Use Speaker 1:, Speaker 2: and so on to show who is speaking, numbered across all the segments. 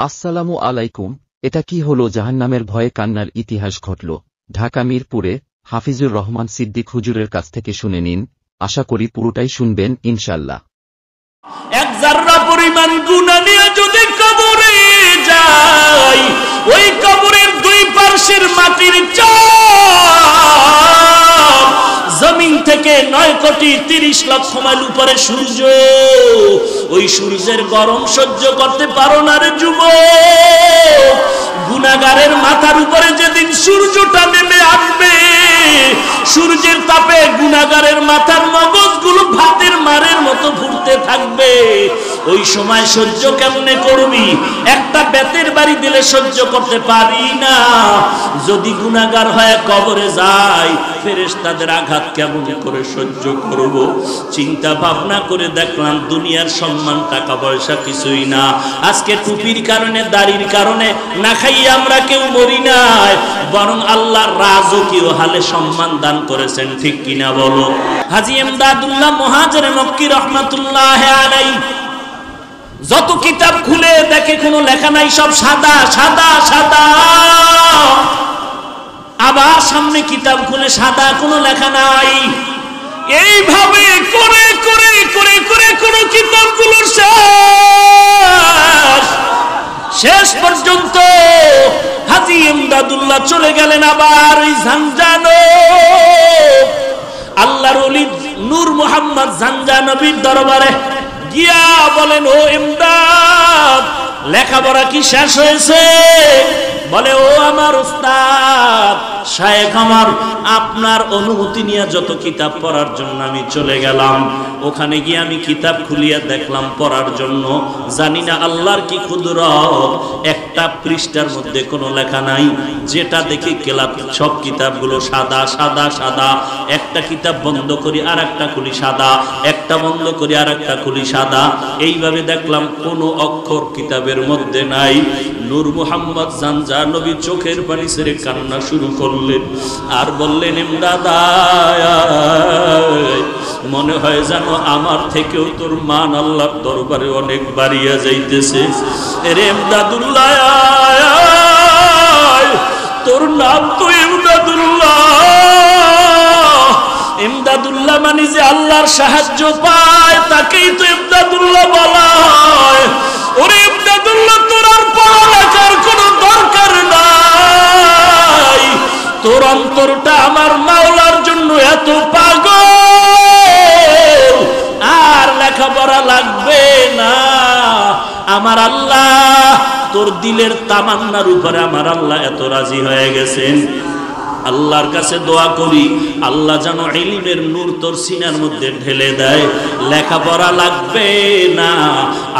Speaker 1: আসসালামু আলাইকুম। এটা কি হলো? জাহান্নামের ভয়ে কান্নার ইতিহাস ঘটল ঢাকা মিরপুরে। হাফিজুর রহমান সিদ্দিক হুজুরের কাছ থেকে শুনে নিন, আশা করি পুরোটাই শুনবেন ইনশাআল্লাহ।
Speaker 2: এক জাররা পরিমাণ গুনাহ নিয়ে যদি কবরে যাই, ওই কবরের দুই পাশের মাটির চাপ জমিন থেকে 9,30,00,000 মাইল উপরে সূর্য, ওই সূর্যের গরম সহ্য করতে পারো না রে যুবক। গুনাহগারের মাথার উপরে যেদিন সূর্যটা নেমে আসবে, সূর্যের তাপে গুনাহগারের মাথার মগজগুলো ভাতের মারের মতো ফুটতে থাকবে। ওই সময় সহ্য কেমনে করবি? একটা বেতের বাড়ি দিলে সহ্য করতে পারি না। যদি গুনাহগার হয়ে কবরে যায়, ফেরেশতাদের আঘাত কেমন করে সহ্য করব? চিন্তা ভাবনা করে দেখলাম দুনিয়ার সম্মান টাকা পয়সা কিছুই না। আজকে টুপির কারণে, দাড়ির কারণে না খাইয়ে আমরা কেউ মরি নাই, বরং আল্লাহ রাজকীয় হালে সম্মান দান করেছেন, ঠিক কিনা বলো? হাজী ইমদাদুল্লাহ মুহাজির মক্কি রহমাতুল্লাহ আলাইহি যত কিতাব খুলে দেখে কোনো লেখা নাই, সব সাদা সাদা সাদা। আবার সামনে কিতাব খুলে সাদা, কোনো লেখা নাই। এইভাবে করে করে করে করে কোন কিতাবগুলো শেষ পর্যন্ত হাজী ইমদাদুল্লাহ চলে গেলেন আবার ওই ঝানজানো আল্লাহর ওলি নূর মুহাম্মদ ঝানজানবীর দরবারে গিয়া বলেন, ও ইমদাদ, লেখাপড়া কি শেষ হয়েছে? বলে, ও আমার উস্তাদ শায়েখ, আমার আপনার অনুমতি নিয়ে যত কিতাব পড়ার জন্য আমি চলে গেলাম, ওখানে গিয়ে আমি কিতাব খুলিয়া দেখলাম পড়ার জন্য। জানি না আল্লাহর কি কুদরত, একটা পৃষ্ঠার মধ্যে কোনো লেখা নাই। যেটা দেখি কেলাপ সব কিতাবগুলো সাদা সাদা সাদা। একটা কিতাব বন্ধ করি আর একটা খুলি সাদা, একটা বন্ধ করি আর একটা খুলি সাদা। এইভাবে দেখলাম কোনো অক্ষর কিতাবের মধ্যে নাই। নূর মুহাম্মদ ঝানজানবী চোখের পানি ছেড়ে কান্না শুরু করলেন আর বললেন, ইমদাদ, মনে হয় জানো আমার থেকেও তোর মান আল্লাহর দরবারে অনেক বাড়িয়া যাইতেছে। রে ইমদাদুল্লাহ, তোর নাম তো ইমদাদুল্লাহ। ইমদাদুল্লাহ মানে যে আল্লাহর সাহায্য পায়, তাকেই তো ইমদাদুল্লাহ বলা হয়। ওরে ইমদাদুল্লাহ, তোর আর পড়ালেখার কোনো দরকার নাই। তোর অন্তরটা আমার মাওলার জন্য এত পাগল, আর লেখাপড়া লাগবে না। আমার আল্লাহ তোর দিলের তামান্নার উপরে আমার আল্লাহ এত রাজি হয়ে গেছেন। আল্লাহর কাছে দোয়া করি, আল্লাহ যেন ইলমের নূর তোর সিনার মধ্যে ঢেলে দেয়। লেখাপড়া লাগবে না।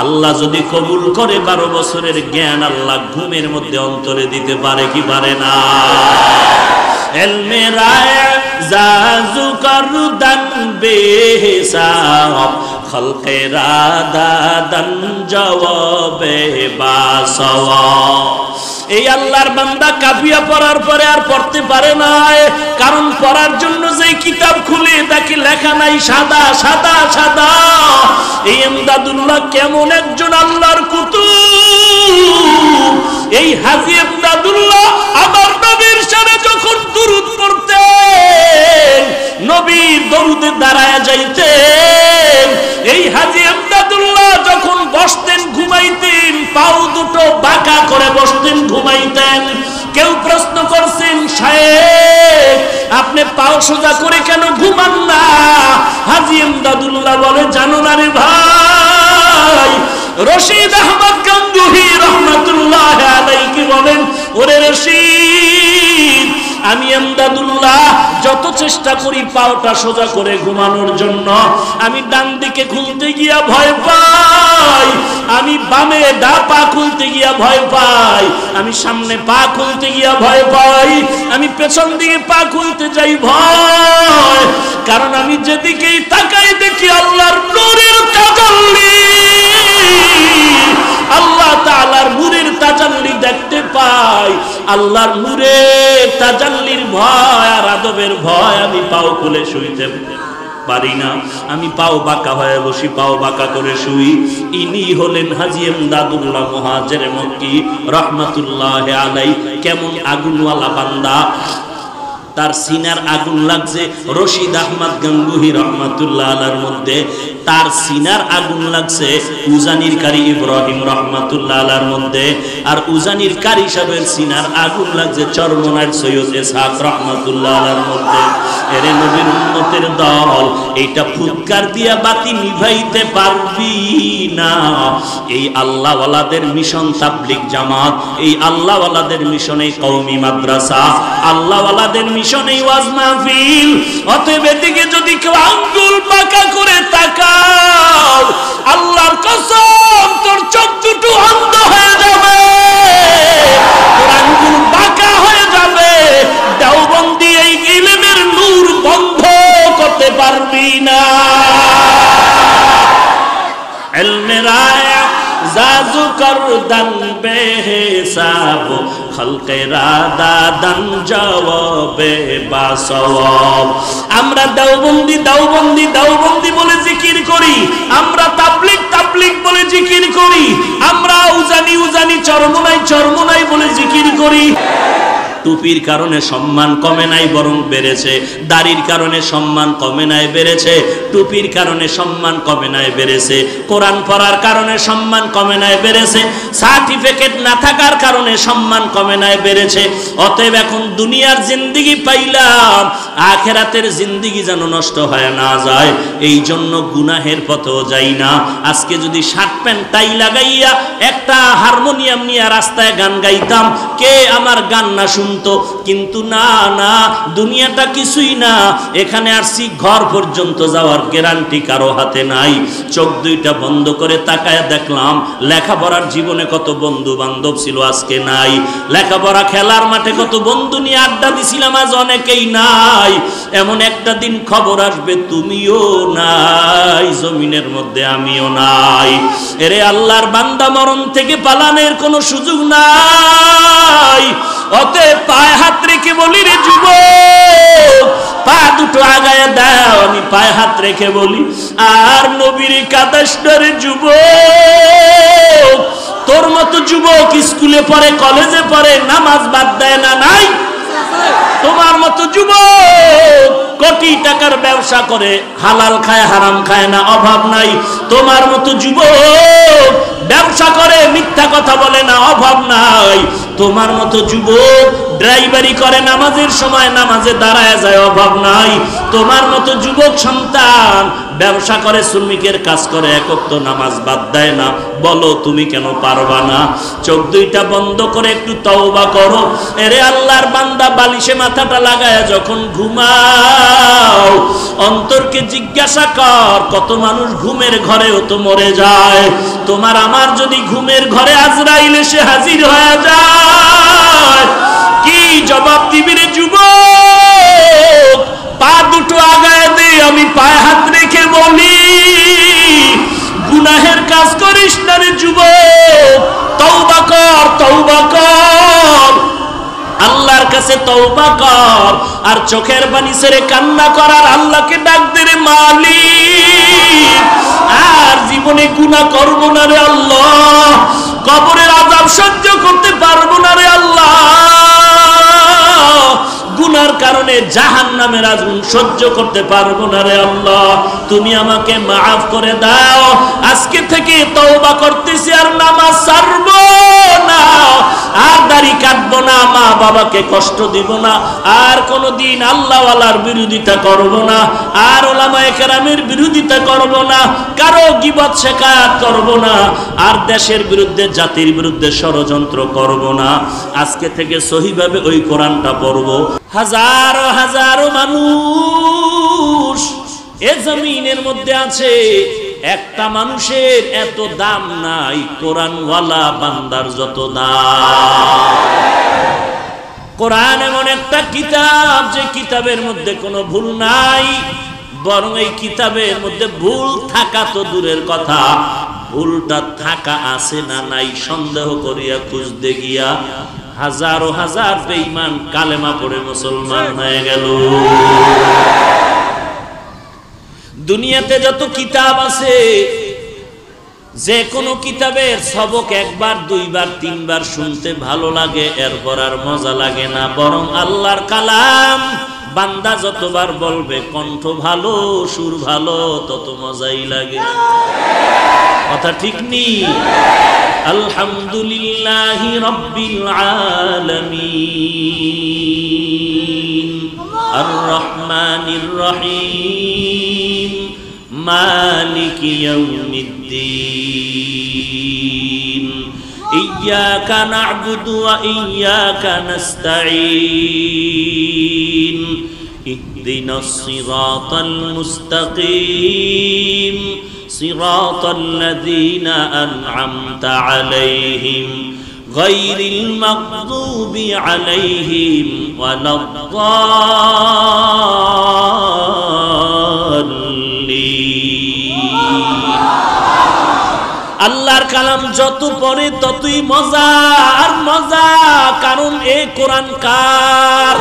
Speaker 2: আল্লাহ যদি কবুল করে 12 বছরের জ্ঞান আল্লাহ ঘুমের মধ্যে অন্তরে দিতে পারে কি পারে না? ইলমে রায় জাজু করদান বেহিসাব, খলকে রাদাদান জওয়াবে বাসওয়া। এই আল্লাহর বান্দা কাফিয়া পড়ার পরে আর পড়তে পারে না, কারণ পড়ার জন্য যে কিতাব খুলে দেখি লেখা নাই সাদা সাদা সাদা। এই ইমদাদুল্লাহ কেমন একজন আল্লাহর কুতুব! এই হাজী ইমদাদুল্লাহ আমার নবীর সামনে যখন দুরূদ পড়তেন, নবীর দরুদে দাঁড়ায়া যাইতেন। এই হাজী ইমদাদুল্লাহ যখন বসতেন ঘুমাইতেন, পাও দুটো বাঁকা করে বসতেন ঘুমাইতেন। কেউ প্রশ্ন করছেন, শায়েখ আপনি পাও সোজা করে কেন ঘুমান না? হাজী ইমদাদুল্লাহ বলে, জানো না রে ভাই, রশিদ আহমদ গঙ্গুহি রহমাতুল্লাহ আলাইহি বলেন, ওরে রশিদ, আমি ইমদাদুল্লাহ যত চেষ্টা করি পাওটা সোজা করে ঘুমানোর জন্য, আমি ডান দিকে খুলতে গিয়া ভয় পাই, আমি বামে ডা পা খুলতে গিয়া ভয় পাই, আমি সামনে পা খুলতে গিয়া ভয় পাই, আমি পেছন দিকে পা খুলতে যাই ভয়। কারণ আমি যেদিকেই তাকাই দেখি আল্লাহর নূরের তাজাল্লি, আল্লাহ তাআলার নূরের তাজাল্লি দেখতে পাই। আল্লাহর নূরের তাজাল্লির ভয় আর আদবের ভয় আমি পাও খুলে শুইতে পারি না, আমি পাও বাঁকা হয়ে বসি, পাও বাঁকা করে শুই। ইনি হলেন হাজী এমদাদুল্লাহ মুহাজির মক্কি রহমাতুল্লাহ আলাইহি। কেমন আগুনওয়ালা বান্দা, তার সিনার আগুন লাগছে রশিদ আহমদ গঙ্গুহি রহমাতুল্লাহ আলাইহির মধ্যে, তার সিনার আগুন লাগছে উজানির কারি ইব্রাহিম রহমাতুল্লাহ আলাইহির মধ্যে, আর উজানির কারি সাহেবের সিনার আগুন লাগছে চরমনার সৈয়দ ইসহাক রহমাতুল্লাহ আলাইহির মধ্যে। এরে নবীর উম্মতের দল, এইটা ফুৎকার দিয়া বাতি নিভাইতে পারবি না। এই আল্লাহওয়ালাদের মিশন তাবলীগ জামাত, এই আল্লাহওয়ালাদের মিশনে কওমি মাদ্রাসা, আল্লাহওয়ালাদের মিশনে ওয়াজ মাহফিল। অতএব এদিকে যদি কেউ আঙ্গুল বাঁকা করে তাকাও, আল্লাহর কসম তোর চোখ দুটো অন্ধ হয়ে যাবে, তোর আঙ্গুল বাঁকা হয়ে যাবে। দেওবন্দি এই ইলমের নূর বন্ধ করতে পারবি না। ইলমে রায় জাজু করদান বেহিসাব, খলকে রাদাদান জওয়াবে বাসওয়াব। আমরা দেওবন্দি দেওবন্দি দেওবন্দি বলে জিকির করি, আমরা তাবলীগ তাবলীগ বলে জিকির করি, আমরা উজানি উজানি চরমনাই চরমনাই বলে জিকির করি। টুপির কারণে সম্মান কমে নাই, বরং বেড়েছে। দাড়ির কারণে সম্মান কমে নাই, বেড়েছে। টুপির কারণে সম্মান কমে নাই, বেড়েছে। কোরআন পড়ার কারণে সম্মান কমে নাই, বেড়েছে। সার্টিফিকেট না থাকার কারণে সম্মান কমে নাই, বেড়েছে। অতএব এখন দুনিয়ার জিন্দেগি পাইলাম, আখিরাতের জিন্দেগি যেন নষ্ট হয়ে না যায়, এই জন্য গুনাহের পথেও যাই না। আজকে যদি শার্ট প্যান্ট টাই লাগাইয়া একটা হারমোনিয়াম নিয়ে রাস্তায় গান গাইতাম, কে আমার গান না শুনতো? কিন্তু না না, দুনিয়াটা কিছুই না। এখানে আসছি, ঘর পর্যন্ত যাওয়ার গ্যারান্টি কারো হাতে নাই। চোখ দুইটা বন্ধ করে তাকায় দেখলাম, লেখাপড়ার জীবনে কত বন্ধু বান্ধব ছিল, আজকে নাই। লেখাপড়া খেলার মাঠে কত বন্ধু নিয়ে আড্ডা দিছিলাম, আজ অনেকেই নাই। এমন একটা দিন খবর আসবে তুমিও নাই, জমিনের মধ্যে আমিও নাই। এরে আল্লাহর বান্দা, মরণ থেকে পালানোর কোনো সুযোগ নাই। অতএব পায়ে হাত রেখে বলি, রে যুবক, পা দুটো আগায় দাও। আমি পায়ে হাত রেখে বলি, আর নবীর কাদাস রে যুবক, তোর মতো যুবক স্কুলে পড়ে, কলেজে পড়ে, নামাজ বাদ দেয় না, নাই? তোমার মতো যুবক কোটি টাকার ব্যবসা করে, হালাল খায় হারাম খায় না, অভাব নাই। তোমার মতো যুবক ব্যবসা করে, মিথ্যা কথা বলে না, অভাব নাই। তোমার মতো যুবক ড্রাইভারি করে, নামাজের সময় নামাজে দাঁড়ায় যায়, অভাব নাই। তোমার মতো যুবক সন্তান ব্যবসা করে, শ্রমিকের কাজ করে, একক তো নামাজ বাদ দেয় না। বলো তুমি কেন পারবা না? চোখ দুইটা বন্ধ করে একটু তওবা করো। এরে আল্লাহর বান্দা, বালিশে মাথাটা লাগায় যখন ঘুমাও, অন্তরকে জিজ্ঞাসা কর, কত মানুষ ঘুমের ঘরেও তো মরে যায়। তোমার আমার যদি ঘুমের ঘরে আজরাইল এসে হাজির হয়ে যায়, কি জবাব দিবি রে যুবক? পা দুটো আগায় দে। আমি পায়ে হাত রেখে বলি, গুনাহের কাজ করিস না রে যুবক, তওবা কর, তওবা কর, আল্লাহর কাছে তওবা কর। আর চোখের পানি ছেড়ে কান্না করার, আল্লাহকে ডাক দে রে মালিক, আর জীবনে গুনাহ করব না রে আল্লাহ, কবরের আযাব সহ্য করতে পারবো না রে আল্লাহ, গুনার কারণে জাহান্নামের আগুন সহ্য করতে পারবো না রে আল্লাহ, তুমি আমাকে মাফ করে দাও। আজকে থেকে তওবা করতেছি, আর নামাজ ছাড়বো না, আর দাড়ি কাটবো না, মা বাবাকে কষ্ট দিব না, আর কোনোদিন আল্লাহওয়ালার বিরোধিতা করব না, আর উলামায়ে কেরামের বিরোধিতা করব না, কারো গীবত শিকায়ত করব না, আর দেশের বিরুদ্ধে জাতির বিরুদ্ধে ষড়যন্ত্র করব না। আজকে থেকে সহিভাবে ওই কোরআনটা পড়ব। হাজারো হাজারো মানুষ এ জমিনের মধ্যে আছে, একটা মানুষের এত দাম নাই কোরআনওয়ালা বান্দার যত দাম। কোরআন এমন একটা কিতাব, যে কিতাবের মধ্যে কোনো ভুল নাই, বরং এই কিতাবের মধ্যে ভুল থাকা তো দূরের কথা, ভুলটা থাকা আছে না নাই সন্দেহ করিয়া খুঁজতে গিয়া হাজারো হাজার বেঈমান কালেমা পড়ে মুসলমান হয়ে গেল। দুনিয়াতে যত কিতাব আছে, যে কোনো কিতাবের সবক একবার দুইবার তিনবার শুনতে ভালো লাগে, এরপর আর মজা লাগে না। বরং আল্লাহর কালাম বান্দা যতবার বলবে, কণ্ঠ ভালো সুর ভালো, তত মজাই লাগে। কথা ঠিক নি? আলহামদুলিল্লাহি রাব্বিল আলামিন আর রহমানির রহিম মালিকি ইয়াউমিদ্দিন ইয়্যাকা না'বুদু ওয়া ইয়্যাকা নাস্তাঈন ইহদিনাস সিরাতাল মুস্তাকিম সিরাতাল লাযীনা আন'আমতা আলাইহিম গায়রিল মাগদুবি আলাইহিম ওয়ালাদ-দাল্লিন। আল্লাহর কালাম যত পড়ে ততই মজা আর মজা, কারণ এই কোরআন কার?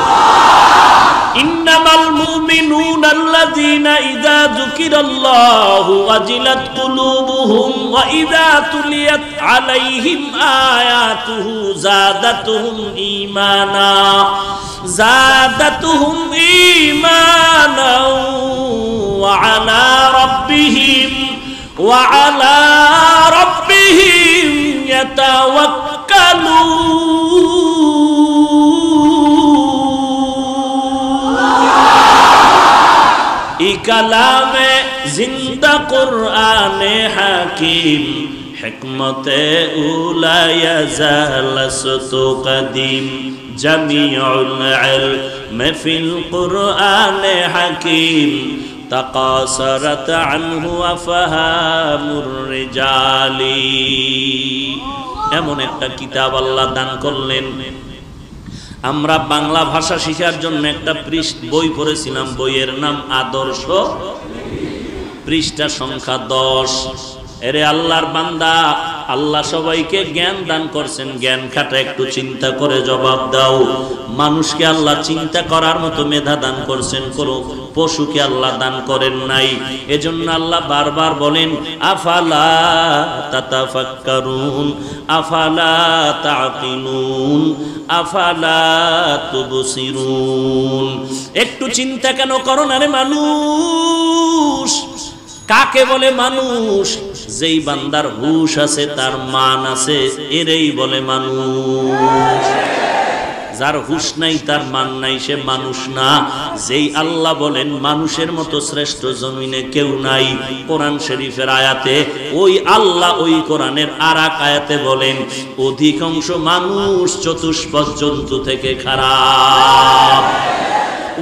Speaker 2: ইন্নামাল মুমিনুনা আল্লাযীনা ইযা যুকিরাল্লাহু ওয়াজিলাত কুলুবুহুম ওয়া ইযা তুলিয়াত আলাইহিম আয়াতুহু যাদাতুহুম ঈমানা ওয়া আলা রাব্বিহিম ইয়াতাওয়াক্কালুন। ই কালামে জিন্দা কুরআনে হাকিম হিকমতে উলা ইয়াজালাসতু কদিম জামিউল ইলম ফিল কুরআনে হাকিম তাকাসারাত আনহু আফহামুর রিজালি। এমন একটা কিতাব আল্লাহ দান করলেন। আমরা বাংলা ভাষা শিখার জন্য একটা বই পড়েছিলাম, বইয়ের নাম আদর্শ, পৃষ্ঠা সংখ্যা 10। এরে আল্লাহর বান্দা, আল্লাহ সবাইকে জ্ঞান দান করছেন, জ্ঞান খাটা একটু চিন্তা করে জবাব দাও। মানুষকে আল্লাহ চিন্তা করার মতো মেধা দান করছেন, কোনো পশুকে আল্লাহ দান করেন নাই। এজন্য আল্লাহ বারবার বলেন আফালা তাতাফাক্কারুন আফালা তাকিলুন আফালা তুবসিরুন। একটু চিন্তা কেন করো না রে মানুষ? কাকে বলে মানুষ? যেই বান্দার হুশ আছে, তার মান আছে, এরেই বলে মানুষ। যার হুশ নাই, তার মান নাই, সে মানুষ না। যেই আল্লাহ বলেন মানুষের মতো শ্রেষ্ঠ জমিনে কেউ নাই, কোরআন শরীফের আয়াতে ওই আল্লাহ ওই কোরআনের আরেক আয়াতে বলেন অধিকাংশ মানুষ চতুষ্পদ জন্তু থেকে খারাপ।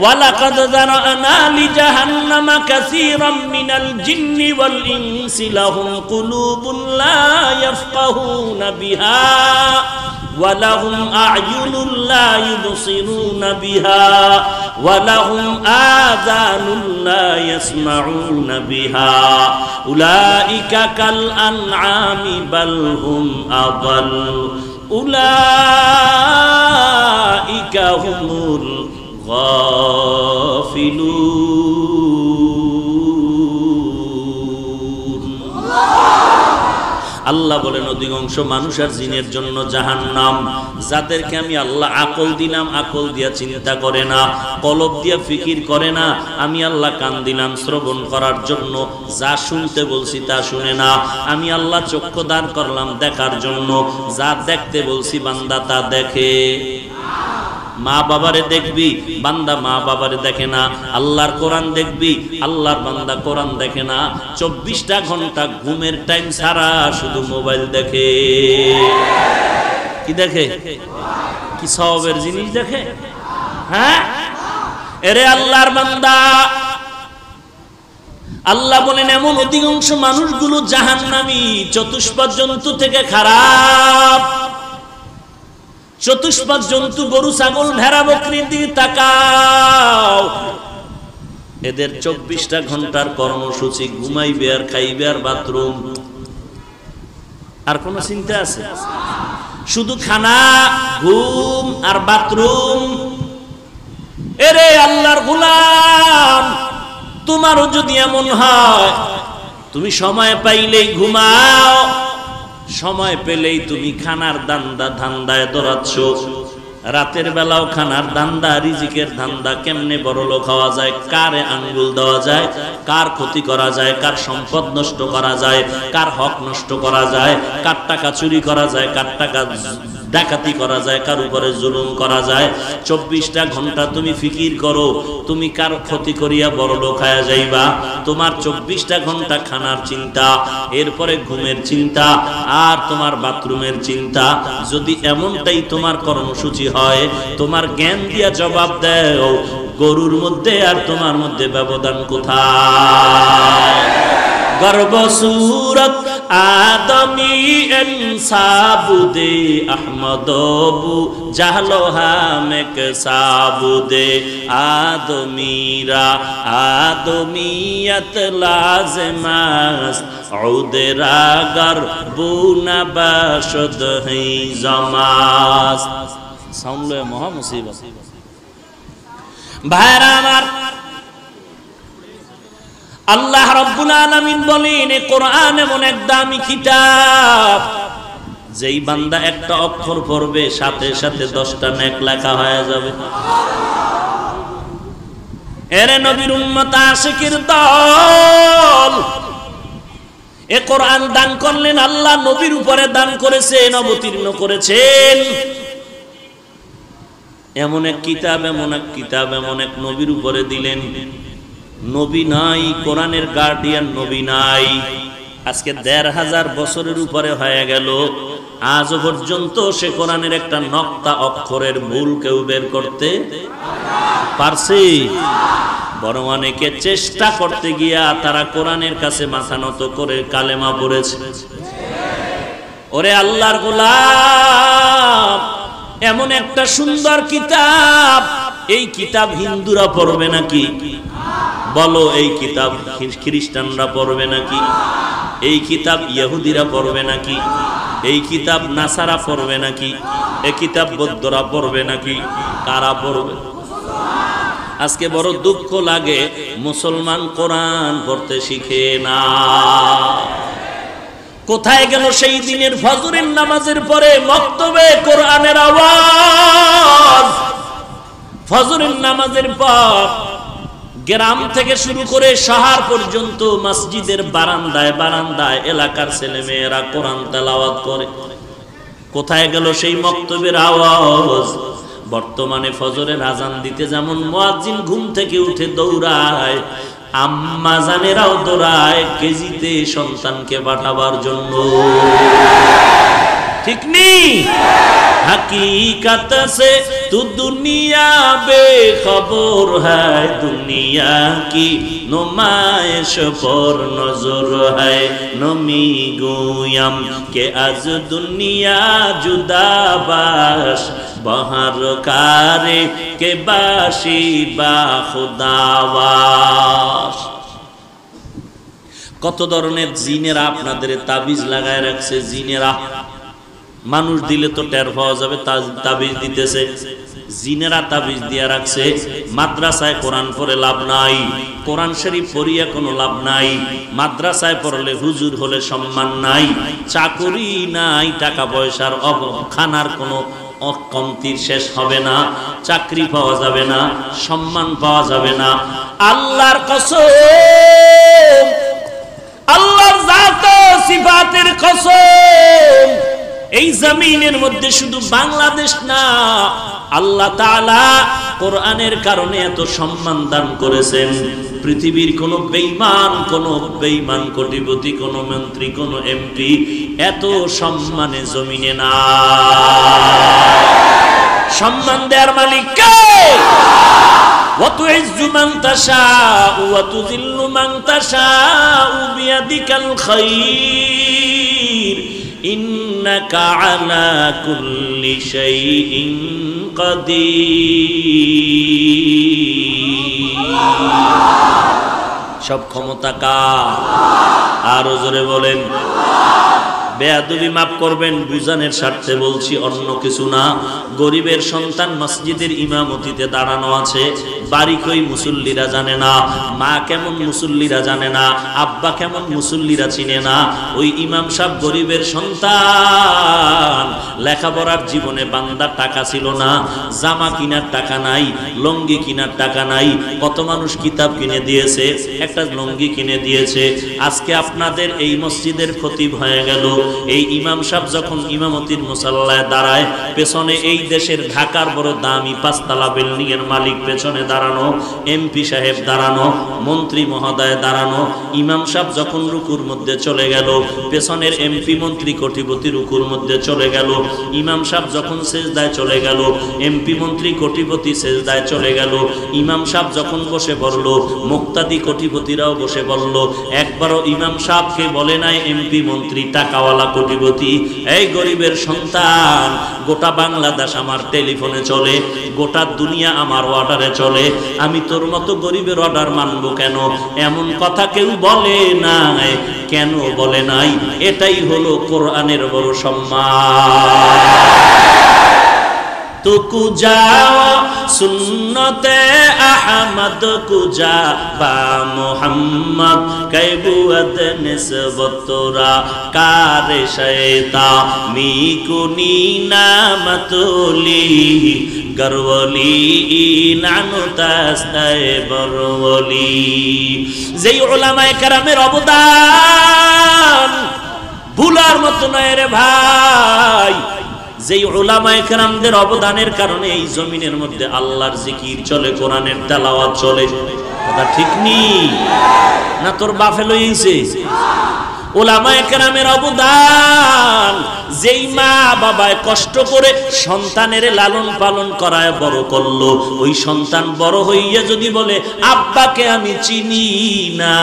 Speaker 2: ওয়ালাকাদ যারানা লিজাহান্নামা কাসীরাম মিনাল জিন্নি ওয়াল ইনসি লাহুম কুলুবুন লা ইয়াফকাহুনা বিহা ওয়া লাহুম আ'য়ুনুন লা ইউবসিরুনা বিহা ওয়া লাহুম আযানুন লা ইয়াসমাউনা বিহা উলাইকা কাল আন'আমি বাল হুম আযাল উলাইকা হুমুল গাফিলুন। আল্লাহ বলেন অধিকাংশ মানুষ আর জিনের জন্য জাহান্নাম। যাদেরকে আমি আল্লাহ আকল দিলাম, আকল দিয়া চিন্তা করে না, কলব দিয়া ফিকির করে না। আমি আল্লাহ কান দিলাম শ্রবণ করার জন্য, যা শুনতে বলছি তা শুনে না। আমি আল্লাহ চক্ষু দান করলাম দেখার জন্য, যা দেখতে বলছি বান্দা তা দেখে। মা বাবারে দেখবি, বান্দা মা বাবারে দেখে না। আল্লাহর কোরআন দেখবি, আল্লাহর বান্দা কোরআন দেখে না। 24টা ঘন্টা ঘুমের টাইম ছাড়া শুধু মোবাইল দেখে। কি দেখে? কি সওয়াবের জিনিস দেখে? হ্যাঁ, এরে আল্লাহর বান্দা, আল্লাহ বলেন এমন অধিকাংশ মানুষগুলো জাহান্নামী, চতুষ্পদ জন্তু থেকে খারাপ। চতুষ্পদ জন্তু গরু ছাগল ভেড়া বকরির দিকে তাকাও, এদের 24টা ঘন্টার কর্মসূচি ঘুমাইবে আর খাইবে আর বাথরুম। আর কোন চিন্তা আছে? শুধু খানা, ঘুম আর বাথরুম। এরে আল্লাহর গোলাম, তোমারও যদি এমন হয় তুমি সময় পাইলেই ঘুমাও, সময় পেলেই তুমি খানার ধান্দায় দৌড়াচ্ছ, রাতের বেলাও খানার ধান্দা, রিজিকের ধান্দা, কেমনে বড়লোক হওয়া যায়, কারে আঙ্গুল দেওয়া যায়, কার ক্ষতি করা যায়, কার সম্পদ নষ্ট করা যায়, কার হক নষ্ট করা যায়, কার টাকা চুরি করা যায়, কার টাকা ডাকাতি করা যায়, কার উপরে জুলুম করা যায়। 24টা ঘন্টা তুমি ফিকির করো তুমি কার ক্ষতি করিয়া বড়লোক হয়ে যাইবা। তোমার 24টা ঘন্টা খানার চিন্তা, এরপরে ঘুমের চিন্তা, আর তোমার বাথরুমের চিন্তা। যদি এমনটাই তোমার কর্মসূচি হয়, তোমার জ্ঞান দিয়া জবাব দাও, গরুর মধ্যে আর তোমার মধ্যে ব্যবধান কোথায়? গর্ব সুরত আদমি সাবুদে আহমদবু জাহলো হামেক সাবুদে আদমিরা আদমিয়ত লাজমাস উদেরা গরবুনা বাশদ হে জমাস। সামলে মহা মুসিবত। ভাইরা আমার, আল্লাহ রাব্বুল আলামিন বলেন কোরআন এমন এক দামি কিতাব, যেই বান্দা একটা অক্ষর পড়বে সাথে সাথে 10টা নেক লেখা হয়ে যাবে। এরে নবীর উম্মত আশিকের দল, এ কোরআন দান করলেন আল্লাহ, নবীর উপরে দান করেছেন, অবতীর্ণ করেছেন। এমন এক কিতাব, এমন এক কিতাব, এমন এক নবীর উপরে দিলেন। নবী নাই, কোরআনের গার্ডিয়ান নবী নাই। আজকে 1500 বছরের উপরে হয়ে গেল, আজ পর্যন্ত সে কোরআনের একটা নক্তা অক্ষরের ভুল কেউ বের করতে পারছে? বরং অনেকে চেষ্টা করতে গিয়া তারা কোরআনের কাছে মাথা নত করে কালেমা পড়েছে। ওরে আল্লাহর গোলাম, এমন একটা সুন্দর কিতাব, এই কিতাব হিন্দুরা পড়বে নাকি? বলো, এই কিতাব খ্রিস্টানরা পড়বে নাকি? এই কিতাব ইহুদিরা পড়বে নাকি? এই কিতাব নাসারা পড়বে নাকি? এই কিতাব বৌদ্ধরা পড়বে নাকি? কারা পড়বে? আজকে বড় দুঃখ লাগে, মুসলমান কোরআন পড়তে শিখে না। কোথায় গেল সেই দিনের ফজরের নামাজের পরে মক্তবে কোরআনের আওয়াজ? ফজরের নামাজের পর গ্রাম থেকে শুরু করে শহর পর্যন্ত মসজিদের বারান্দায় বারান্দায় এলাকার ছেলে মেয়েরা কোরআন তেলাওয়াত করে। কোথায় গেল সেই মক্তবের আওয়াজ? বর্তমানে ফজরের আজান দিতে যেমন মুয়াজ্জিন ঘুম থেকে উঠে দৌড়ায়, আম্মা জানেরাও দৌড়ায় কেজিতে সন্তানকে পাঠাবার জন্য। ঠিক নেই? हकीकत से तू दुनिया बेखबर है, दुनिया की नुमाइश पर नजर है। नमी गोयम के आज दुनिया जुदा बाश, बहर कारे के बाशी बा खुदावाश। কত ধরনের জিনেরা আপনাদের তাবিজ লাগায় রাখছে। জিনেরা মানুষ দিলে তো টের পাওয়া যাবে, তাবিজ দিতেছে। জিনেরা তাবিজ দিয়া রাখছে। মাদ্রাসায় কোরআন পড়ে লাভ নাই, কোরআন শরীফ পড়িয়া কোনো লাভ নাই। মাদ্রাসায় পড়লে হুজুর হলে সম্মান নাই, চাকরি নাই, টাকা পয়সার খানার কোনো কমতির শেষ হবে না, চাকরি পাওয়া যাবে না, সম্মান পাওয়া যাবে না। আল্লাহর কসম, আল্লাহর জাত ও সিফাতের কসম, এই জমিনের মধ্যে শুধু বাংলাদেশ না, আল্লাহ তাআলা কোরআনের কারণে এত সম্মান দান করেছেন। পৃথিবীর কোন বেঈমান কোটিপতি, কোন মন্ত্রী, কোন এমপি এত সম্মানে জমিনে না। সম্মান দেওয়ার মালিক কে? ওয়া তুইজ্জু মান তাশাউ ওয়া তুযিল্লু মান তাশাউ বিয়াদিকাল খায়র, ইন্নাকা আলা কুল্লি শাইইন কাদির। সব ক্ষমতা কার? আরো জোরে বলেন। বেয়াদবি মাফ করবেন, বুঝানোর স্বার্থে বলছি, অন্য কিছু না। গরিবের সন্তান মসজিদের ইমামতিতে দাঁড়ানো আছে, বাড়ি কই মুসল্লিরা জানে না, মা কেমন মুসল্লিরা জানে না, আব্বা কেমন মুসল্লিরা চিনে না। ওই ইমাম সাহেব গরিবের সন্তান, লেখাপড়ার জীবনে বান্দার টাকা ছিল না, জামা কিনার টাকা নাই, লঙ্গি কিনার টাকা নাই। কত মানুষ কিতাব কিনে দিয়েছে, একটা লঙ্গি কিনে দিয়েছে। আজকে আপনাদের এই মসজিদের খতিব হয়ে গেল। এই ইমাম সাহেব যখন ইমামতির মুসাল্লায় দাঁড়ায়, পেছনে এই দেশের ঢাকার বড় দামি 5 তলা বিল্ডিং এর মালিক পেছনে দাঁড়ানো, এমপি সাহেব দাঁড়ানো, মন্ত্রী মহোদয় দাঁড়ানো। ইমাম সাহেব যখন রুকুর মধ্যে চলে গেল, পেছনের এমপি মন্ত্রী কোটিপতি রুকুর মধ্যে চলে গেল। ইমাম সাহেব যখন সেজদায় চলে গেল, এমপি মন্ত্রী কোটিপতি সেজদায় চলে গেল। ইমাম সাহেব যখন বসে পড়ল, মুক্তাদি কোটিপতিরাও বসে পড়ল। একবারও ইমাম সাহেবকে বলে নাই এমপি মন্ত্রী টাকাওয়ালা কোটিপতি, এই গরিবের সন্তান, গোটা বাংলাদেশ আমার টেলিফোনে চলে, গোটা দুনিয়া আমার অর্ডারে চলে, আমি তোর মতো গরিবের অর্ডার মানবো কেন? এমন কথা কেউ বলে নাই। কেন বলে নাই? এটাই হলো কোরআনের বড় সম্মান। তো কুজা সুন্নতে আহমদ কুজা বা মোহাম্মদ কৈবুয়ত নিসবতরা কারে শয়তা মিকুনি নামতলি গরওলি নানুতাস্তায়ে বরওলি। যেই উলামায়ে কেরামের অবদান ভুলার মতো নয় রে ভাই। যেই উলামায়ে কেরামদের অবদানের কারণে এই জমিনের মধ্যে আল্লাহর জিকির চলে, কোরআনের তেলাওয়াত চলে। কথা ঠিক নি না? তোর বাপে লইছে উলামায়ে কেরামের অবদান। যেই মা বাবায় কষ্ট করে সন্তানের লালন পালন করায় বড় করলো, ওই সন্তান বড় হইয়া যদি বলে আব্বাকে আমি চিনি না,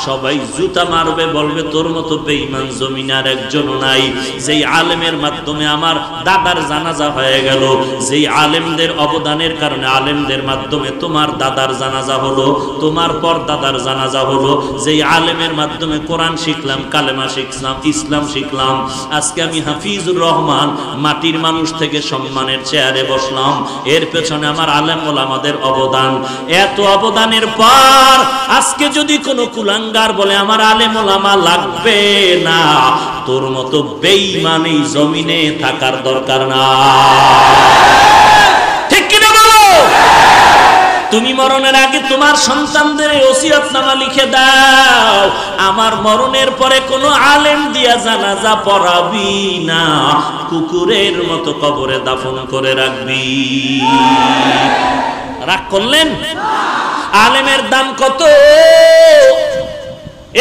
Speaker 2: সবাই জুতা মারবে, বলবে তোর মতো বেঈমান জমিনে আর একজনও নাই। যেই আলেমের মাধ্যমে আমার দাদার জানাজা হয়ে গেল, যেই আলেমদের অবদানের কারণে, আলেমদের মাধ্যমে তোমার দাদার জানাজা হলো, তোমার পর দাদার জানাজা হলো। যেই আলেমের মাধ্যমে কোরআন শিখলাম, কালেমা শিখলাম, ইসলাম শিখলাম। আজকে আমি হাফিজুর রহমান মাটির মানুষ থেকে সম্মানের চেয়ারে বসলাম। এর পেছনে আমার আলেম ওলামাদের অবদান। এত অবদানের পর আজকে যদি কোনো কুলাঙ্গার বলে আমার আলেম ওলামা লাগবে না, তোর মতো বেঈমান এই জমিনে থাকার দরকার না। ঠিক কিনা বলো? তুমি মরণের আগে তোমার সন্তানদের ওসিয়তনামা লিখে দাও, আমার মরণের পরে কোনো আলেম দিয়া জানাজা পড়াবি না, কুকুরের মতো কবরে দাফন করে রাখবি। রাগ করলেন? আলেমের দাম কত?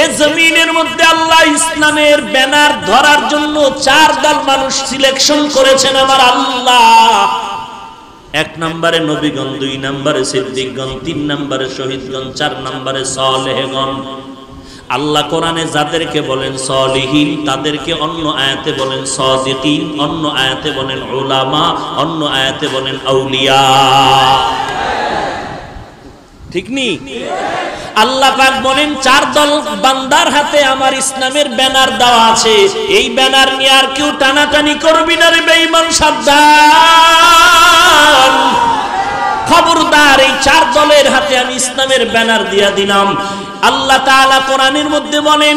Speaker 2: এই জমিনের মধ্যে আল্লাহ ইসলামের ব্যানার ধরার জন্য 4 দল মানুষ সিলেকশন করেছেন আমার আল্লাহ। 1 নম্বরে নবীগণ, 2 নম্বরে সিদ্দিকগণ, 3 নম্বরে শহীদগণ, 4 নম্বরে সালেহগণ। আল্লাহ কোরআনে যাদেরকে বলেন সালিহিন, তাদেরকে অন্য আয়াতে বলেন সাদিকিন, অন্য আয়াতে বলেন উলামা, অন্য আয়াতে বলেন আউলিয়া। ঠিক নি? আল্লাহ পাক বলেন 4 দল বান্দার হাতে আমার ইসলামের ব্যানার দেওয়া আছে, এই ব্যানার নিয়ে আর কেউ টানাটানি করবি না রে বেঈমান, সাবধান, খবরদার। এই 4 দলের হাতে আমি ইসলামের ব্যানার দিয়া দিলাম। আল্লাহ তাআলা কোরআনের মধ্যে বলেন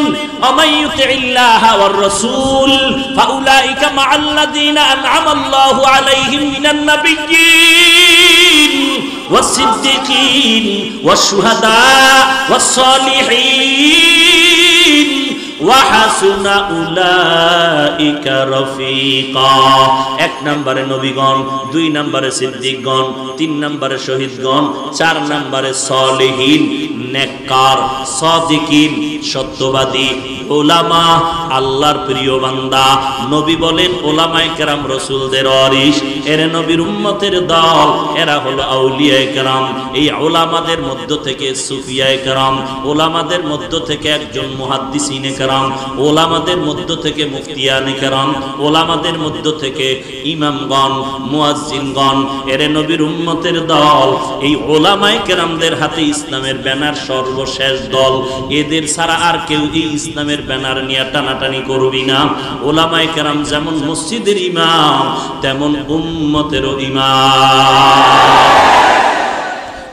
Speaker 2: আমাইয়ুতিল্লাহা ওয়ার রাসূল ফাউলাইকা মাআল্লাযীনা আন'আমাল্লাহু আলাইহিম মিনান নাবিয়্যিন ওয়াস-সিদ্দীকিন ওয়াশ-শুহাদা ওয়াস-সালিহিন ওয়া হাসুনা উলাইকা রাফিকা। 1 নম্বরে নবীগণ, 2 নম্বরে সিদ্দিকগণ, 3 নম্বরে শহীদগণ, 4 নম্বরে সালেহিন, নেককার, সাদিকিন, সত্যবাদী, উলামা, আল্লাহর প্রিয় বান্দা। নবী বলেন উলামায়ে কেরাম রাসূলদের ওয়ারিস, এরা নবীর উম্মতের দল, এরা হলো আউলিয়ায়ে কেরাম। এই উলামাদের মধ্য থেকে সুফিয়ায়ে কেরাম, উলামাদের মধ্য থেকে একজন মুহাদ্দিসিনে কেরাম, উলামাদের মধ্য থেকে মুফতিয়ানে কেরাম, উলামাদের মধ্য থেকে ইমামগণ, মুয়াজ্জিনগণ, এরা নবীর উম্মতের দল। এই উলামায়ে কেরামদের হাতে ইসলামের ব্যানার সর্বশেষ দল। এদের ছাড়া আর কেউ এই ইসলামের জাহান্নামের ব্যানার নিয়ে টানাটানি করবি না। ওলামায়ে কেরাম যেমন মসজিদের ইমাম, তেমন উম্মতেরও ইমাম।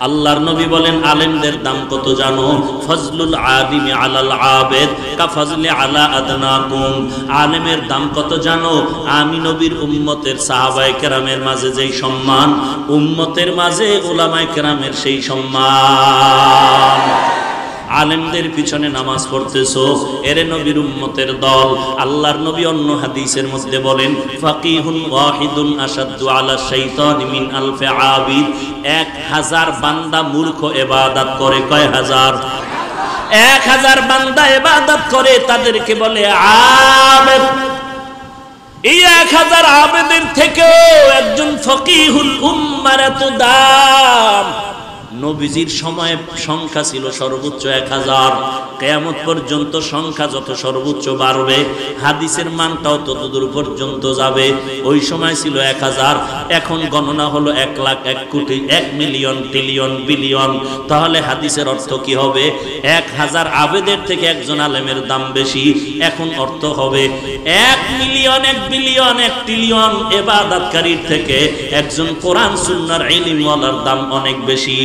Speaker 2: আল্লাহর নবী বলেন, আলেমদের দাম কত জানো? ফজলুল আলিমি আলাল আবেদ কা ফজলি আলা আদনাকুম। আলেমের দাম কত জানো? আমি নবীর উম্মতের সাহাবায়ে কেরামের মাঝে যেই সম্মান, উম্মতের মাঝে উলামায়ে কেরামের সেই সম্মান। আলেমদের পিছনে নামাজ পড়তেছো, এরে নবীর উম্মতের দল। আল্লাহর নবী অন্য হাদিসের মধ্যে বলেন, ফাকিহুন ওয়াহিদুন আশাদ্দু আলা শাইতানি মিন আলফি আবিদ। 1000 বান্দা মূর্খ ইবাদত করে। কয় হাজার? 1000 বান্দা ইবাদত করে, তাদেরকে বলে আবেদ। এই 1000 আবেদের থেকেও একজন ফকিহুল উম্মার এত দাম। নবীজির সময়ে সংখ্যা ছিল সর্বোচ্চ 1000। কিয়ামত পর্যন্ত সংখ্যা যত সর্বোচ্চ বাড়বে, হাদিসের মানটাও তত দূর পর্যন্ত যাবে। ওই সময় ছিল 1000, এখন গণনা হলো 1 লাখ, 1 কোটি, 1 মিলিয়ন, ট্রিলিয়ন, বিলিয়ন। তাহলে হাদিসের অর্থ কি হবে? 1000 আবেদের থেকে একজন আলেমের দাম বেশি। এখন অর্থ হবে 1 মিলিয়ন, 1 বিলিয়ন, 1 ট্রিলিয়ন ইবাদতকারীর থেকে একজন কোরআন সুন্নাহর ইলমওয়ালার দাম অনেক বেশি।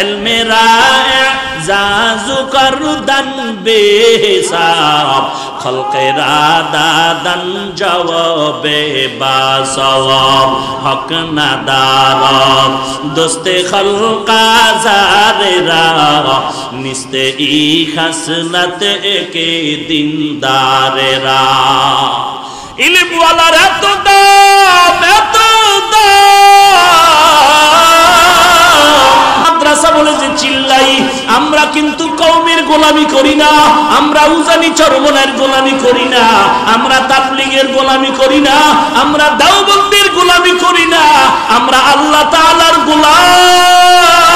Speaker 2: ইলমে রায়ে জাজু করদান বেহিসাব, খলকেরা দাদান জবাবে বাসওয়াব, হক নাদার দোস্তে খলকা জারেরা, নিস্তে ই খাসলত একে দিনদারেরা। ইলমওয়ালার এত দাম, এত মাদ্রাসা বলে যে চিল্লাই, আমরা কিন্তু কওমের গোলামি করি না, আমরা উজানি চরমনার গোলামি করি না, আমরা তাবলীগের গোলামি করি না, আমরা দেওবন্দের গোলামি করি না, আমরা আল্লাহ তাআলার গোলাম,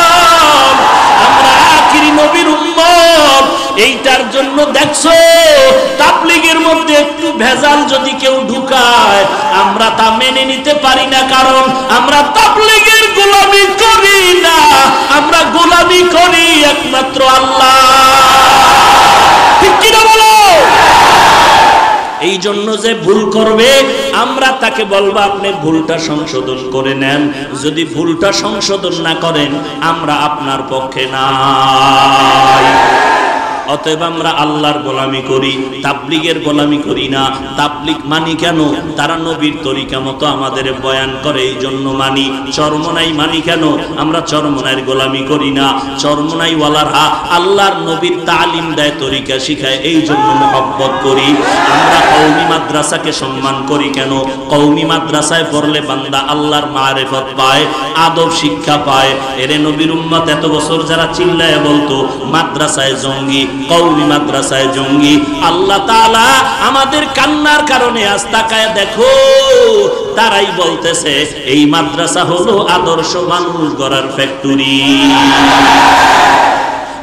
Speaker 2: আমরা আখিরি নবীর উম্মত। এইটার জন্য দেখছো তাবলীগের মধ্যে একটু ভেজাল যদি কেউ ঢুকায়, আমরা তা মেনে নিতে পারি না, কারণ আমরা তাবলীগের গোলামি করি না, আমরা গোলামি করি একমাত্র আল্লাহ। ঠিক কি না বলো? এই জন্য যে ভুল করবে, আমরা তাকে বলবো আপনি ভুলটা সংশোধন করে নেন। যদি ভুলটা সংশোধন না করেন, আমরা আপনার পক্ষে নাই। অতএব আমরা আল্লাহর গোলামি করি, তাবলীগের গোলামি করি না। তাবলীগ মানি কেন? তারা নবীর তরিকা মতো আমাদের বয়ান করে, এই জন্য মানি। চরমনাই মানি কেন? আমরা চরমনাইয়ের গোলামি করি না। চরমনাই ওয়ালারা আল্লাহর নবীর তালিম দেয়, তরিকা শিখায়, এই জন্য মহব্বত করি। আমরা কওমি মাদ্রাসাকে সম্মান করি কেন? কওমি মাদ্রাসায় পড়লে বান্দা আল্লাহর মারিফত পায়, আদব শিক্ষা পায়। এরে নবীর উম্মত এত বছর যারা চিল্লায় বলতো মাদ্রাসায় জঙ্গি, কওমি মাদ্রাসায় জঙ্গি, আল্লাহ তাআলা আমাদের কান্নার কারণে আজ তাকায় দেখো, তারাই বলতেছে এই মাদ্রাসা হলো আদর্শ মানুষ গড়ার ফ্যাক্টরি।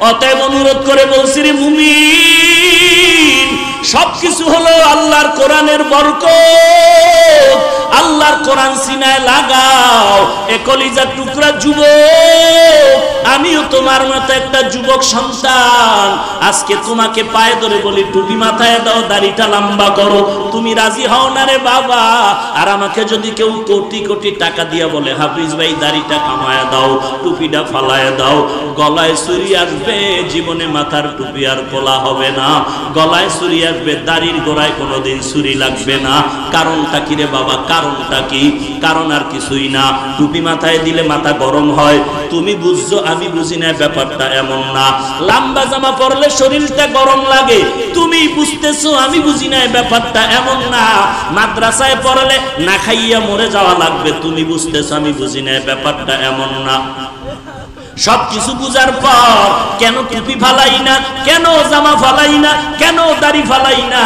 Speaker 2: অতএব অনুরোধ করে বলছি রে মুমিন, সবকিছু হলো আল্লাহর কোরআনের বরকত। আল্লাহর কোরআন সিনায় লাগাও। এ কলিজার টুকরা যুবক, আমিও তোমার মতো একটা যুবক সন্তান। আজকে তোমাকে পায়ে ধরে বলি, টুপি মাথায় দাও, দাড়িটা লম্বা করো। তুমি রাজি হও না রে বাবা। আর আমাকে যদি কেউ কোটি কোটি টাকা দিয়া বলে, হাফিজ ভাই দাড়িটা কামায়া দাও, টুপিটা ফালায় দাও, গলায় ছুরি আসবে, জীবনে মাথার টুপি আর খোলা হবে না। গলায় ছুরি আসবে, দাড়ির গোড়ায় কোনোদিন ছুরি লাগবে না। কারণটা কি রে বাবা? কারণটা কি? কারণ আর কিছুই না। টুপি মাথায় দিলে মাথা গরম হয়, তুমি বুঝছো, আমি বুঝি না, ব্যাপারটা এমন না। লম্বা জামা পরলে শরীরটা গরম লাগে, তুমি বুঝতেছো, আমি বুঝি না, ব্যাপারটা এমন না। মাদ্রাসায় পড়লে না খাইয়া মরে যাওয়া লাগবে, তুমি বুঝতেছো, আমি বুঝি না, ব্যাপারটা এমন না। সবকিছু বুঝার পর কেন টুপি ফালাই না, কেন জামা ফালাই না, কেন দাড়ি ফালাই না?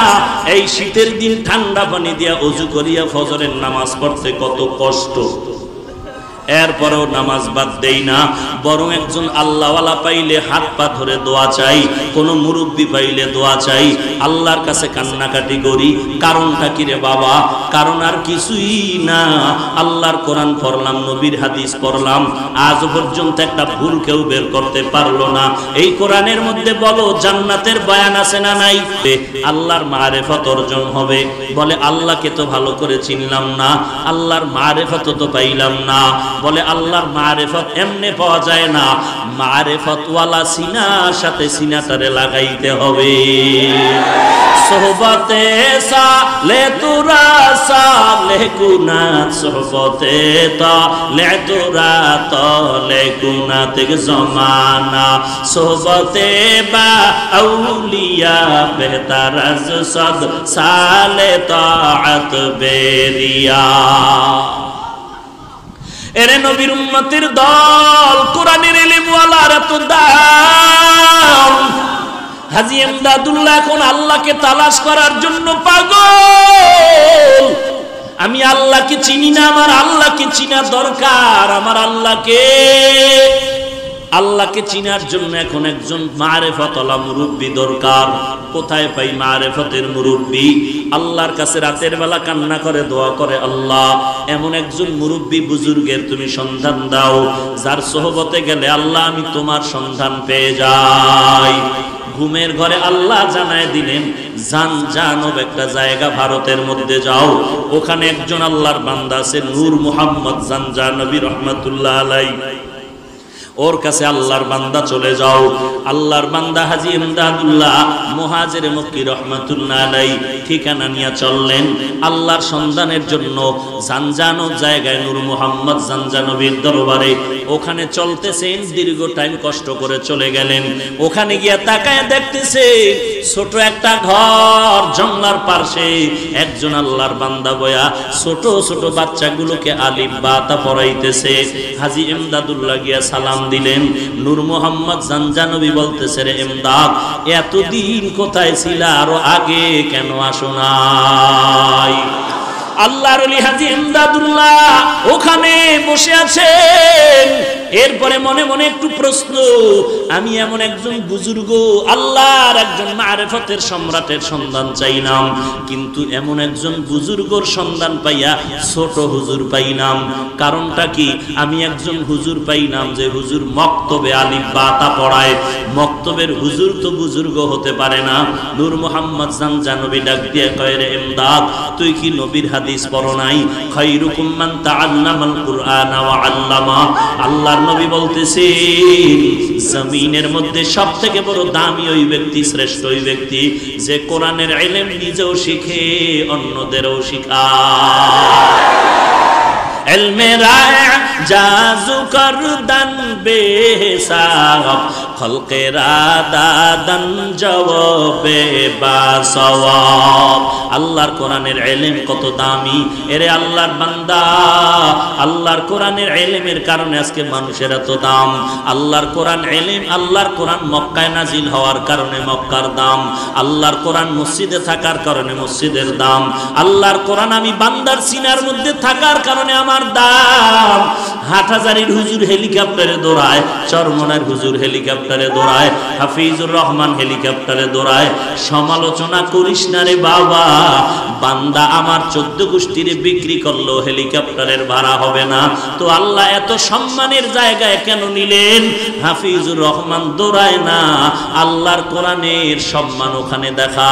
Speaker 2: এই শীতের দিন ঠান্ডা পানি দিয়া ওযু করিয়া ফজরের নামাজ পড়তে কত কষ্ট। এরপরেও নামাজ বাদ দেই না, বরং একজন আল্লাহওয়ালা পাইলে হাত পা ধরে দোয়া চাই, কোন মুরব্বী পাইলে দোয়া চাই, আল্লাহর কাছে কান্নাকাটি করি। কারণটা কি রে বাবা? কারণ আর কিছুই না, আল্লাহর কোরআন পড়লাম, নবীর হাদিস পড়লাম, আজ পর্যন্ত একটা ভুল কেউ বের করতে পারলো না। এই কোরআনের মধ্যে বলো জান্নাতের বয়ান আছে না নাই? আল্লাহর মারেফত অর্জন হবে। বলে আল্লাহকে তো ভালো করে চিনলাম না, আল্লাহর মারেফত তো পাইলাম না। বলে আল্লাহর মারেফত এমনি পাওয়া যায় না, মারেফত ওয়ালা সিনার সাথে সিনাটারে লাগাইতে হবে। সোহবতে সালে তুরা সালে গুনাত, সোহবতে তালে তুরা তালে গুনাত জমানা, সোহবতে বা আউলিয়া বেহতার আজ সদ সালে তাআত বেরিয়া। এরে নবীর উম্মতের দল, কোরআনের ইলম ওয়ালার তো দাম। হাজী এমদাদুল্লাহ এখন আল্লাহকে তালাশ করার জন্য পাগল। আমি আল্লাহকে চিনি না, আমার আল্লাহকে চিনা দরকার। আমার আল্লাহকে চিনার জন্য এখন একজন মারেফতওয়ালা মুরব্বী দরকার। কোথায় পাই মারেফতের মুরব্বী? আল্লাহর কাছে রাতের বেলা কান্না করে দোয়া করে, আল্লাহ এমন একজন মুরব্বী বুজুর্গের তুমি সন্ধান দাও, যার সোহবতে গেলে আল্লাহ আমি তোমার সন্ধান পেয়ে যাই। ঘুমের ঘরে আল্লাহ জানায় দিলেন, জানজানব একটা জায়গা ভারতের মধ্যে যাও, ওখানে একজন আল্লাহর বান্দা আছে নূর মুহাম্মদ জানজানবী রহমাতুল্লাহ আলাইহি, ওর কাছে আল্লাহর বান্দা চলে যাও। আল্লাহর বান্দা হাজী এমদাদুল্লাহ মুহাজির মক্কি রহমাতুল্লাহ আলাইহি ঠিকানা নিয়ে চললেন আল্লাহর সন্ধানের জন্য জানজানব জায়গায় নূর মুহাম্মদ জানজানবীর দরবারে। ওখানে চলতেছেন, দীর্ঘ টাইম কষ্ট করে চলে গেলেন। ওখানে গিয়ে তাকায় দেখতেছে ছোট একটা ঘর, জঙ্গলার পাশে একজন আল্লাহর বান্দা বয়া ছোট ছোট বাচ্চাগুলোকে আলিফ বা তা পড়াইতেছে। হাজী এমদাদুল্লাহ গিয়া সালাম দিলেন। নূর মুহাম্মদ জানজানবী বলতেছে, রে এমদাদ, এতদিন কোথায় ছিলা? আরো আগে কেন আসো নাই? আল্লাহর ওলি হাজী এমদাদুল্লাহ ওখানে বসে আছেন। এরপরে মনে মনে একটু প্রশ্ন, আমি এমন একজন বুজুর্গ আল্লাহর একজন মারেফতের সম্রাটের সন্ধান চাইলাম, কিন্তু এমন একজন বুজুর্গর সন্ধান পাইয়া ছোট হুজুর পাইলাম। কারণটা কি? আমি একজন হুজুর পাইলাম যে হুজুর মক্তবে আলিফ বা তা পড়ায়। মক্তবের হুজুর তো বুজুর্গ হতে পারে না। নূর মুহাম্মদ জানজানবী ডাক দিয়ে কয়, রে এমদাদ, তুই কি নবীর হাদিস পড়ো নাই? খায়রুকুম মান তাআল্লামাল কুরআনা ওয়া আল্লামা। আল্লাহর নবী বলতেছেন, জমিনের মধ্যে সবথেকে বড় দামি ওই ব্যক্তি, শ্রেষ্ঠ ওই ব্যক্তি যে কোরআনের ইলম নিজেও শিখে অন্যদেরও শিখায়। ইলমে রায় জাজু করদান বেহিসাব, খলকেরা দাদান জবাবে বাসওয়াব। আল্লাহর কোরআনের ইলম কত দামি! এরে আল্লাহর বান্দা, আল্লাহর কোরআনের ইলমের কারণে আজকে মানুষের এত দাম। আল্লাহর কোরআন ইলম, আল্লাহর কোরআন মক্কায় নাজিল হওয়ার কারণে মক্কার দাম, আল্লাহর কোরআন মসজিদে থাকার কারণে মসজিদের দাম, আল্লাহর কোরআন আমি বান্দার সিনার মধ্যে থাকার কারণে আমার দাম। হাটহাজারীর হুজুর হেলিকপ্টারে দৌড়ায়, চরমনার হুজুর হেলিকপ্টারে দৌড়ায়, হাফিজুর রহমান হেলিকপ্টারে দৌড়ায়। সমালোচনা করিস না রে বাবা, বান্দা আমার 14 গোষ্ঠীরে বিক্রি করলো, হেলিকপ্টারের ভাড়া হবে না। তো আল্লাহ এত সম্মানের জায়গায় কেন নিলেন? হাফিজুর রহমান দৌড়ায় না, আল্লাহর কোরআনের সম্মান ওখানে দেখা।